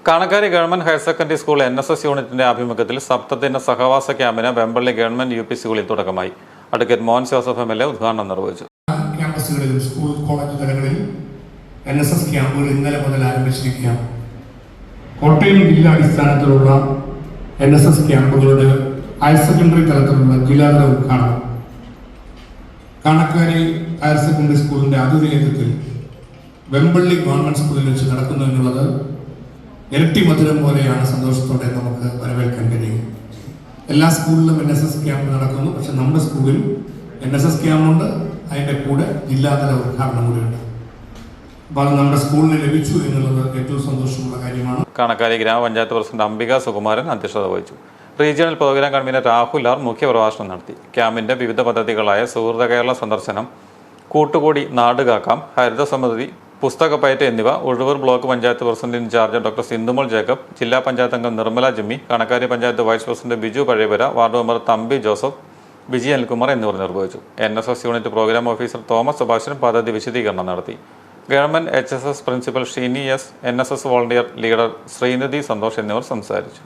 Kanakkari government higher secondary school NSS യൂണിറ്റിന്റെ ആഭിമുഖ്യത്തിൽ സപ്തദിന സഹവാസ ക്യാമ്പിന് വെമ്പള്ളി ഗവൺമെന്റ് UP സ്കൂളിൽ തുടക്കമായി. അഡ്വക്കേറ്റ് മോഹൻ ജോസഫ് MLA ഉദ്ഘാടനം നിർവഹിച്ചു. ക്യാമ്പസുകളിലും സ്കൂൾ കോളേജ് തലങ്ങളിൽ NSS ക്യാമ്പുകൾ ഇന്നലെ മുതൽ ആരംഭിച്ചിരിക്കുകയാണ്. കോട്ടയം ജില്ലാ അടിസ്ഥാനത്തിലുള്ള NSS ക്യാമ്പുകളുടെ ഹയർ സെക്കൻഡറി തലത്തിലുള്ള ജില്ലാതല ഉദ്ഘാടനം കാണക്കാരി ഹയർ സെക്കൻഡറി സ്കൂളിന്റെ ആതിഥേയത്വത്തിൽ വെമ്പള്ളി ഗവൺമെന്റ് സ്കൂളിൽ വെച്ച് നടക്കുന്നു എന്നുള്ളത് ഇരട്ടി മധുരം പോലെയാണ്. സന്തോഷത്തോടെ നമുക്ക് വരവേൽക്കാൻ കഴിയും. എല്ലാ സ്കൂളിലും NSS ക്യാമ്പ് നടക്കുന്നു. പക്ഷെ നമ്മുടെ സ്കൂളിൽ NSS ക്യാമ്പുണ്ട്, അതിൻ്റെ കൂടെ ജില്ലാതല ഉദ്ഘാടനം കൂടിയുണ്ട്. അപ്പോൾ അത് നമ്മുടെ സ്കൂളിന് ലഭിച്ചു എന്നുള്ളത് ഏറ്റവും സന്തോഷമുള്ള കാര്യമാണ്. കാണക്കാരി ഗ്രാമപഞ്ചായത്ത് പ്രസിഡന്റ് അംബിക സുകുമാരൻ അധ്യക്ഷത വഹിച്ചു. Regional programme convenor Rahul R മുഖ്യപ്രഭാഷണം നടത്തി. ക്യാമ്പിന്റെ വിവിധ പദ്ധതികളായ സുഹൃത കേരള സന്ദർശനം, കൂട്ടുകൂടി നാടുകാക്കാം, ഹരിതസമിതി, പുസ്തകപ്പയറ്റ് എന്നിവ Uzhavoor block panchayat president in charge doctor Sindhumol Jacob, ജില്ലാ പഞ്ചായത്ത് അംഗം Nirmala Jimmy, Kanakkari panchayat vice president Biju Pazhayapura, ward member Thampi Joseph, Vijay Anilkumar എന്നിവർ നിർവഹിച്ചു. NSS unit programme officer Thomas Subhashan പദ്ധതി വിശദീകരണം നടത്തി. Government HSS principal Sheeni S, NSS volunteer leader Srinidhi Santhosh എന്നിവർ സംസാരിച്ചു.